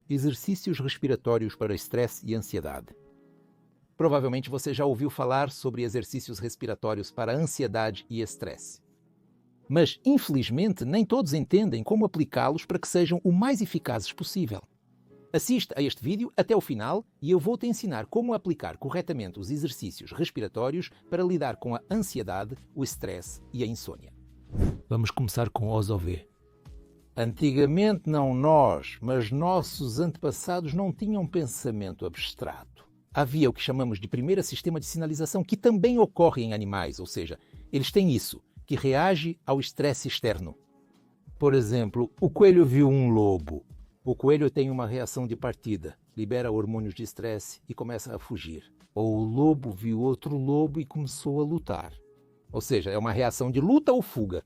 Exercícios respiratórios para estresse e ansiedade. Provavelmente você já ouviu falar sobre exercícios respiratórios para ansiedade e estresse. Mas, infelizmente, nem todos entendem como aplicá-los para que sejam o mais eficazes possível. Assiste a este vídeo até o final e eu vou-te ensinar como aplicar corretamente os exercícios respiratórios para lidar com a ansiedade, o estresse e a insônia. Vamos começar com OZOV. Antigamente não nós, mas nossos antepassados não tinham pensamento abstrato. Havia o que chamamos de primeiro sistema de sinalização, que também ocorre em animais, ou seja, eles têm isso, que reage ao estresse externo. Por exemplo, o coelho viu um lobo. O coelho tem uma reação de partida, libera hormônios de estresse e começa a fugir. Ou o lobo viu outro lobo e começou a lutar. Ou seja, é uma reação de luta ou fuga.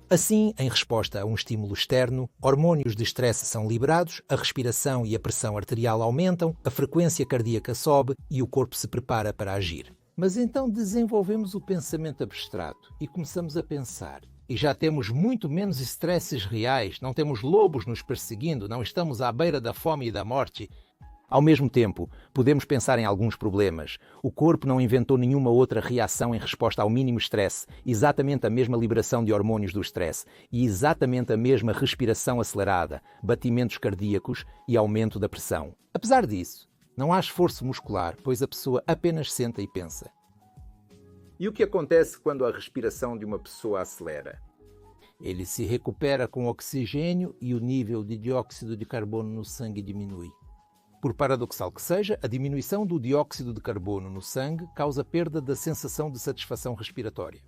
Assim, em resposta a um estímulo externo, hormônios de estresse são liberados, a respiração e a pressão arterial aumentam, a frequência cardíaca sobe e o corpo se prepara para agir. Mas então desenvolvemos o pensamento abstrato e começamos a pensar. E já temos muito menos estresses reais, não temos lobos nos perseguindo, não estamos à beira da fome e da morte. Ao mesmo tempo, podemos pensar em alguns problemas. O corpo não inventou nenhuma outra reação em resposta ao mínimo estresse, exatamente a mesma liberação de hormônios do estresse e exatamente a mesma respiração acelerada, batimentos cardíacos e aumento da pressão. Apesar disso, não há esforço muscular, pois a pessoa apenas senta e pensa. E o que acontece quando a respiração de uma pessoa acelera? Ele se recupera com oxigênio e o nível de dióxido de carbono no sangue diminui. Por paradoxal que seja, a diminuição do dióxido de carbono no sangue causa perda da sensação de satisfação respiratória.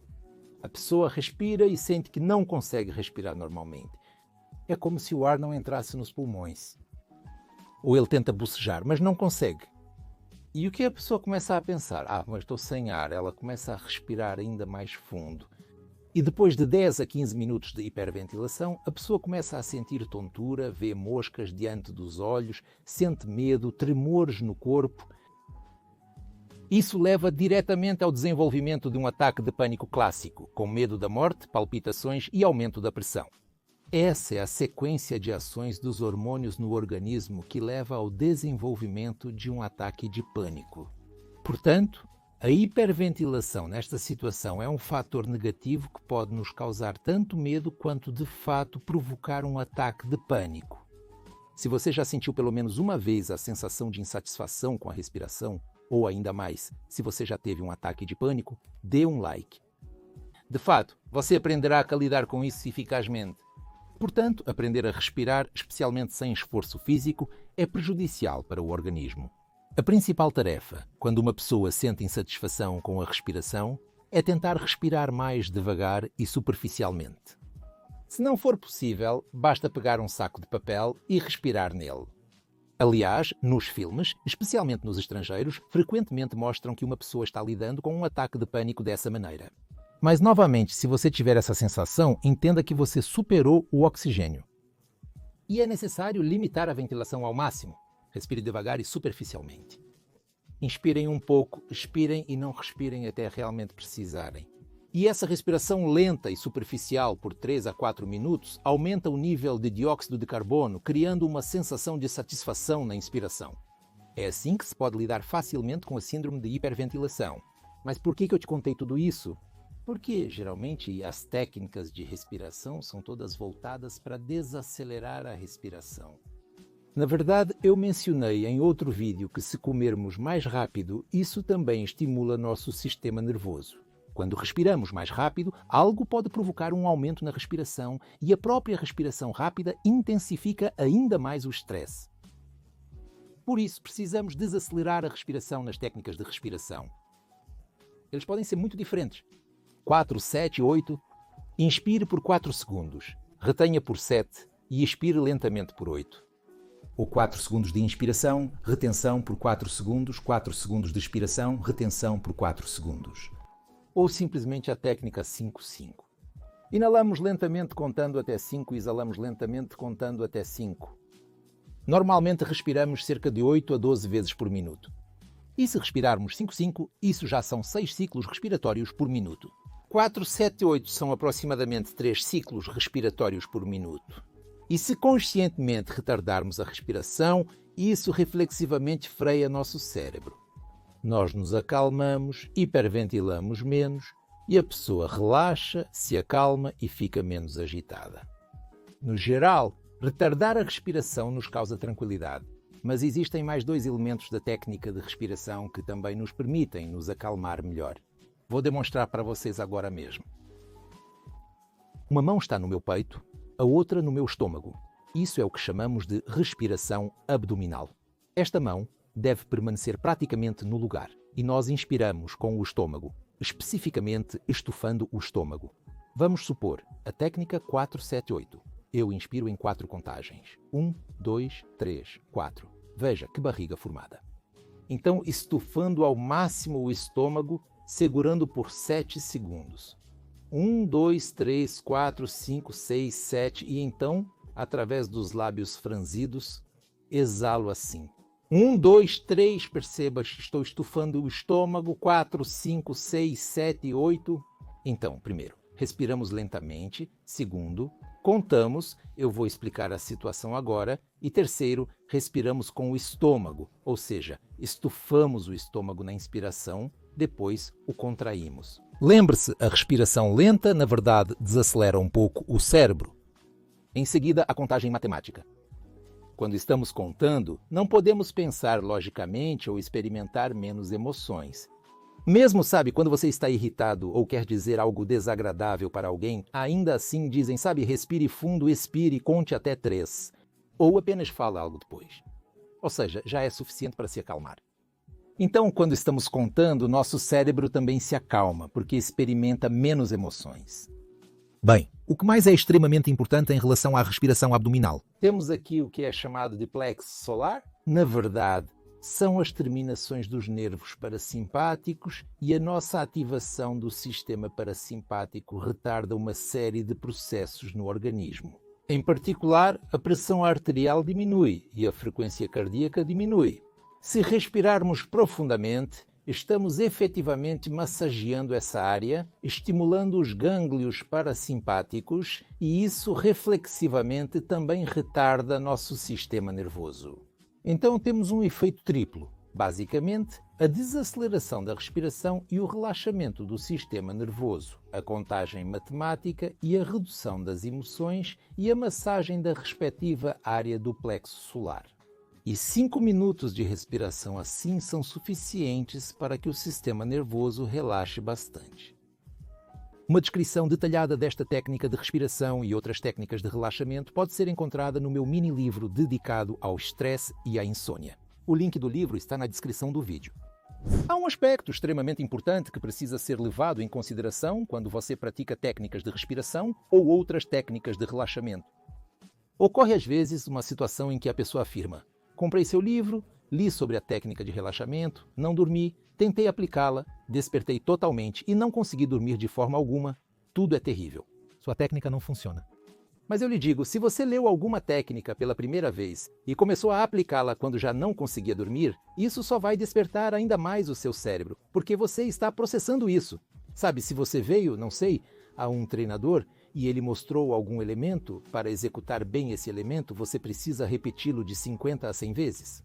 A pessoa respira e sente que não consegue respirar normalmente. É como se o ar não entrasse nos pulmões. Ou ele tenta bocejar, mas não consegue. E o que a pessoa começa a pensar? Mas estou sem ar. Ela começa a respirar ainda mais fundo. E depois de 10 a 15 minutos de hiperventilação, a pessoa começa a sentir tontura, vê moscas diante dos olhos, sente medo, tremores no corpo. Isso leva diretamente ao desenvolvimento de um ataque de pânico clássico, com medo da morte, palpitações e aumento da pressão. Essa é a sequência de ações dos hormônios no organismo que leva ao desenvolvimento de um ataque de pânico. Portanto, a hiperventilação nesta situação é um fator negativo que pode nos causar tanto medo quanto, de fato, provocar um ataque de pânico. Se você já sentiu pelo menos uma vez a sensação de insatisfação com a respiração, ou ainda mais, se você já teve um ataque de pânico, dê um like. De fato, você aprenderá a lidar com isso eficazmente. Portanto, aprender a respirar, especialmente sem esforço físico, é prejudicial para o organismo. A principal tarefa, quando uma pessoa sente insatisfação com a respiração, é tentar respirar mais devagar e superficialmente. Se não for possível, basta pegar um saco de papel e respirar nele. Aliás, nos filmes, especialmente nos estrangeiros, frequentemente mostram que uma pessoa está lidando com um ataque de pânico dessa maneira. Mas, novamente, se você tiver essa sensação, entenda que você superou o oxigênio. E é necessário limitar a ventilação ao máximo. Respire devagar e superficialmente. Inspirem um pouco, expirem e não respirem até realmente precisarem. E essa respiração lenta e superficial por 3 a 4 minutos aumenta o nível de dióxido de carbono, criando uma sensação de satisfação na inspiração. É assim que se pode lidar facilmente com a síndrome de hiperventilação. Mas por que eu te contei tudo isso? Porque, geralmente, as técnicas de respiração são todas voltadas para desacelerar a respiração. Na verdade, eu mencionei em outro vídeo que se comermos mais rápido, isso também estimula nosso sistema nervoso. Quando respiramos mais rápido, algo pode provocar um aumento na respiração e a própria respiração rápida intensifica ainda mais o estresse. Por isso, precisamos desacelerar a respiração nas técnicas de respiração. Eles podem ser muito diferentes. 4, 7, 8. Inspire por 4 segundos, retenha por 7 e expire lentamente por 8. Ou 4 segundos de inspiração, retenção por 4 segundos, 4 segundos de expiração, retenção por 4 segundos. Ou simplesmente a técnica 5-5. Inalamos lentamente contando até 5 e exalamos lentamente contando até 5. Normalmente respiramos cerca de 8 a 12 vezes por minuto. E se respirarmos 5-5, isso já são 6 ciclos respiratórios por minuto. 4, 7, 8 são aproximadamente 3 ciclos respiratórios por minuto. E se conscientemente retardarmos a respiração, e isso reflexivamente freia nosso cérebro. Nós nos acalmamos, hiperventilamos menos e a pessoa relaxa, se acalma e fica menos agitada. No geral, retardar a respiração nos causa tranquilidade, mas existem mais 2 elementos da técnica de respiração que também nos permitem nos acalmar melhor. Vou demonstrar para vocês agora mesmo. Uma mão está no meu peito, a outra no meu estômago. Isso é o que chamamos de respiração abdominal. Esta mão deve permanecer praticamente no lugar e nós inspiramos com o estômago, especificamente estufando o estômago. Vamos supor a técnica 4-7-8. Eu inspiro em 4 contagens. 1, 2, 3, 4. Veja que barriga formada. Então, estufando ao máximo o estômago, segurando por 7 segundos. 1, 2, 3, 4, 5, 6, 7 e então, através dos lábios franzidos, exalo assim. 1, 2, 3, perceba, estou estufando o estômago, 4, 5, 6, 7, 8. Então, primeiro, respiramos lentamente. Segundo, contamos, eu vou explicar a situação agora. E terceiro, respiramos com o estômago, ou seja, estufamos o estômago na inspiração, depois o contraímos. Lembre-se, a respiração lenta, na verdade, desacelera um pouco o cérebro. Em seguida, a contagem matemática. Quando estamos contando, não podemos pensar logicamente ou experimentar menos emoções. Mesmo, sabe, quando você está irritado ou quer dizer algo desagradável para alguém, ainda assim dizem, sabe, respire fundo, expire, conte até 3. Ou apenas fala algo depois. Ou seja, já é suficiente para se acalmar. Então, quando estamos contando, nosso cérebro também se acalma, porque experimenta menos emoções. Bem, o que mais é extremamente importante em relação à respiração abdominal? Temos aqui o que é chamado de plexo solar. Na verdade, são as terminações dos nervos parasimpáticos e a nossa ativação do sistema parasimpático retarda uma série de processos no organismo. Em particular, a pressão arterial diminui e a frequência cardíaca diminui. Se respirarmos profundamente, estamos efetivamente massageando essa área, estimulando os gânglios parasimpáticos e isso reflexivamente também retarda nosso sistema nervoso. Então temos um efeito triplo. Basicamente, a desaceleração da respiração e o relaxamento do sistema nervoso, a contagem matemática e a redução das emoções e a massagem da respectiva área do plexo solar. E 5 minutos de respiração assim são suficientes para que o sistema nervoso relaxe bastante. Uma descrição detalhada desta técnica de respiração e outras técnicas de relaxamento pode ser encontrada no meu mini-livro dedicado ao estresse e à insônia. O link do livro está na descrição do vídeo. Há um aspecto extremamente importante que precisa ser levado em consideração quando você pratica técnicas de respiração ou outras técnicas de relaxamento. Ocorre às vezes uma situação em que a pessoa afirma: comprei seu livro, li sobre a técnica de relaxamento, não dormi, tentei aplicá-la, despertei totalmente e não consegui dormir de forma alguma. Tudo é terrível. Sua técnica não funciona. Mas eu lhe digo, se você leu alguma técnica pela primeira vez e começou a aplicá-la quando já não conseguia dormir, isso só vai despertar ainda mais o seu cérebro, porque você está processando isso. Sabe, se você veio, não sei, a um treinador e ele mostrou algum elemento, para executar bem esse elemento, você precisa repeti-lo de 50 a 100 vezes.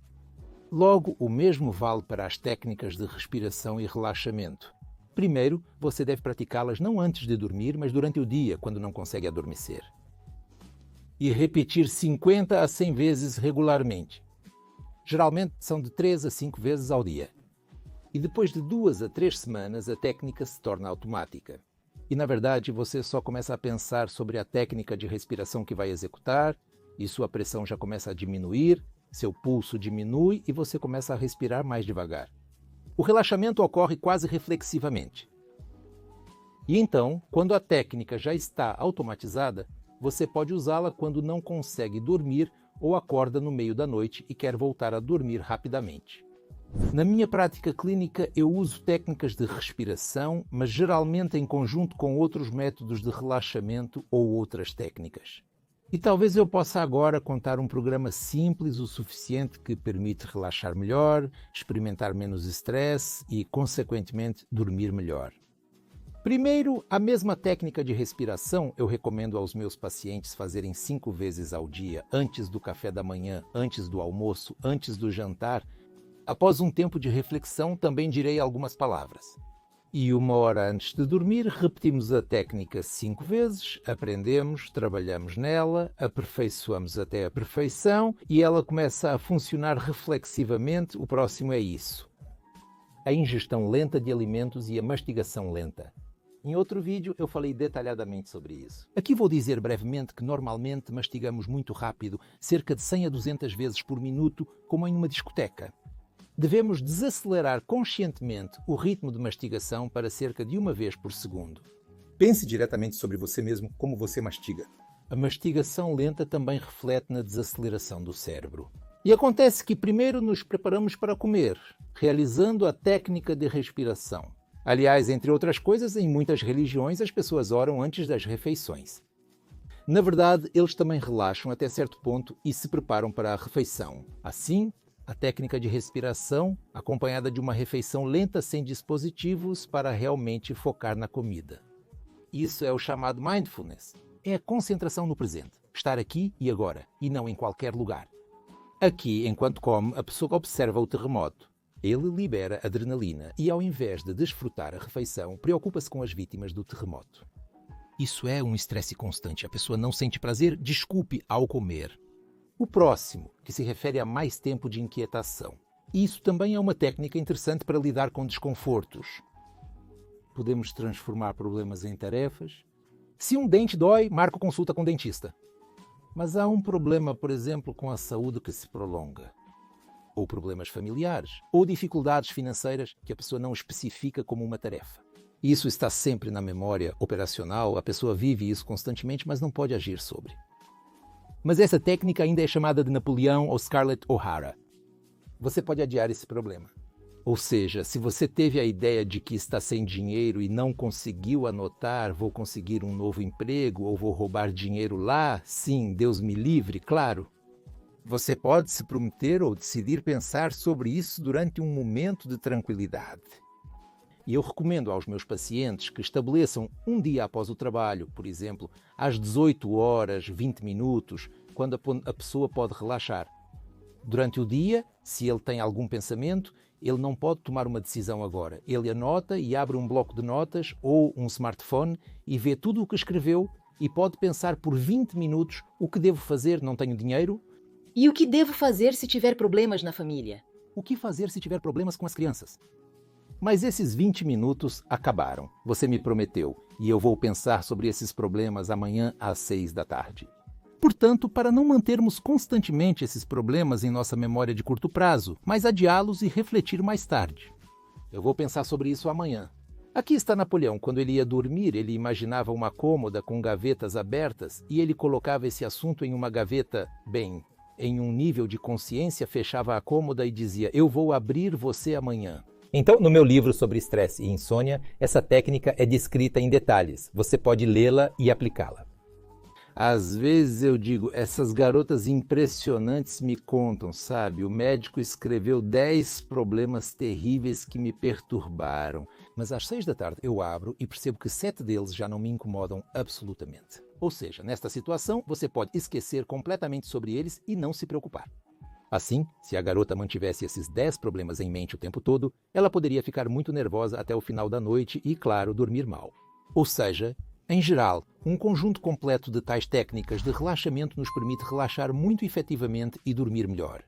Logo, o mesmo vale para as técnicas de respiração e relaxamento. Primeiro, você deve praticá-las não antes de dormir, mas durante o dia, quando não consegue adormecer. E repetir 50 a 100 vezes regularmente. Geralmente são de 3 a 5 vezes ao dia. E depois de 2 a 3 semanas, a técnica se torna automática. E, na verdade, você só começa a pensar sobre a técnica de respiração que vai executar, e sua pressão já começa a diminuir, seu pulso diminui e você começa a respirar mais devagar. O relaxamento ocorre quase reflexivamente. E então, quando a técnica já está automatizada, você pode usá-la quando não consegue dormir ou acorda no meio da noite e quer voltar a dormir rapidamente. Na minha prática clínica, eu uso técnicas de respiração, mas geralmente em conjunto com outros métodos de relaxamento ou outras técnicas. E talvez eu possa agora contar um programa simples o suficiente que permite relaxar melhor, experimentar menos estresse e, consequentemente, dormir melhor. Primeiro, a mesma técnica de respiração eu recomendo aos meus pacientes fazerem 5 vezes ao dia, antes do café da manhã, antes do almoço, antes do jantar. Após um tempo de reflexão, também direi algumas palavras. E 1 hora antes de dormir, repetimos a técnica 5 vezes, aprendemos, trabalhamos nela, aperfeiçoamos até a perfeição e ela começa a funcionar reflexivamente. O próximo é isso: a ingestão lenta de alimentos e a mastigação lenta. Em outro vídeo eu falei detalhadamente sobre isso. Aqui vou dizer brevemente que normalmente mastigamos muito rápido, cerca de 100 a 200 vezes por minuto, como em uma discoteca. Devemos desacelerar conscientemente o ritmo de mastigação para cerca de 1 vez por segundo. Pense diretamente sobre você mesmo como você mastiga. A mastigação lenta também reflete na desaceleração do cérebro. E acontece que primeiro nos preparamos para comer, realizando a técnica de respiração. Aliás, entre outras coisas, em muitas religiões as pessoas oram antes das refeições. Na verdade, eles também relaxam até certo ponto e se preparam para a refeição. Assim, a técnica de respiração, acompanhada de uma refeição lenta sem dispositivos para realmente focar na comida. Isso é o chamado mindfulness. É a concentração no presente, estar aqui e agora, e não em qualquer lugar. Aqui, enquanto come, a pessoa observa o terremoto. Ele libera adrenalina e, ao invés de desfrutar a refeição, preocupa-se com as vítimas do terremoto. Isso é um estresse constante. A pessoa não sente prazer, desculpe, ao comer. O próximo, que se refere a mais tempo de inquietação. Isso também é uma técnica interessante para lidar com desconfortos. Podemos transformar problemas em tarefas. Se um dente dói, marco consulta com o dentista. Mas há um problema, por exemplo, com a saúde que se prolonga. Ou problemas familiares, ou dificuldades financeiras que a pessoa não especifica como uma tarefa. Isso está sempre na memória operacional, a pessoa vive isso constantemente, mas não pode agir sobre. Mas essa técnica ainda é chamada de Napoleão ou Scarlett O'Hara. Você pode adiar esse problema. Ou seja, se você teve a ideia de que está sem dinheiro e não conseguiu anotar, vou conseguir um novo emprego ou vou roubar dinheiro lá, sim, Deus me livre, claro. Você pode se prometer ou decidir pensar sobre isso durante um momento de tranquilidade. E eu recomendo aos meus pacientes que estabeleçam um dia após o trabalho, por exemplo, às 18 horas, 20 minutos, quando a pessoa pode relaxar. Durante o dia, se ele tem algum pensamento, ele não pode tomar uma decisão agora. Ele anota e abre um bloco de notas ou um smartphone e vê tudo o que escreveu e pode pensar por 20 minutos: o que devo fazer? Não tenho dinheiro? E o que devo fazer se tiver problemas na família? O que fazer se tiver problemas com as crianças? Mas esses 20 minutos acabaram. Você me prometeu, e eu vou pensar sobre esses problemas amanhã às 6 da tarde. Portanto, para não mantermos constantemente esses problemas em nossa memória de curto prazo, mas adiá-los e refletir mais tarde. Eu vou pensar sobre isso amanhã. Aqui está Napoleão. Quando ele ia dormir, ele imaginava uma cômoda com gavetas abertas e ele colocava esse assunto em uma gaveta, em um nível de consciência, fechava a cômoda e dizia: eu vou abrir você amanhã. Então, no meu livro sobre estresse e insônia, essa técnica é descrita em detalhes. Você pode lê-la e aplicá-la. Às vezes eu digo, essas garotas impressionantes me contam, sabe? O médico escreveu 10 problemas terríveis que me perturbaram. Mas às 6 da tarde eu abro e percebo que 7 deles já não me incomodam absolutamente. Ou seja, nesta situação, você pode esquecer completamente sobre eles e não se preocupar. Assim, se a garota mantivesse esses 10 problemas em mente o tempo todo, ela poderia ficar muito nervosa até o final da noite e, claro, dormir mal. Ou seja, em geral, um conjunto completo de tais técnicas de relaxamento nos permite relaxar muito efetivamente e dormir melhor.